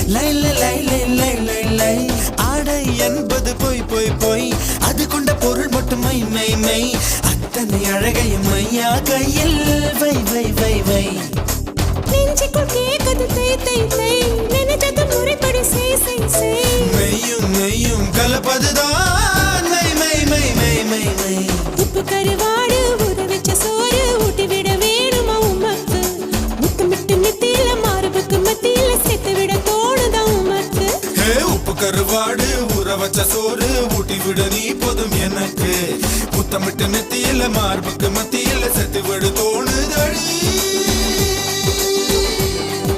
லை லை லை லை லை லை லை ஆடை என்பது பொய் பொய் பொய் அது கொண்ட பொருள் மட்டும் மை மை மை அத்தனை அழகையும் மையா கையில் வை வை வை வை நெஞ்சுக்குள் கேட்குது தை தை தை நினைச்சது முறைப்படி செய் செய் செய் மெய்யும் மெய்யும் கலப்பதுதான் மை மை மை மை மை மை உப்பு கருவாடு ஊற வச்ச சோறு ஊட்டி விட வேணுமா உமக்கு முத்தமிட்டு நெத்தியில மார்புக்கு மத்தியில சேர்த்து விட தோணுதா உமக்கு உப்பு கருவாடு ஊற வச்ச சோறு ஊட்டி விட நீ போதும் எனக்கு முத்தமிட்டு நெத்தியில மார்புக்கு மத்தியில செத்து விடு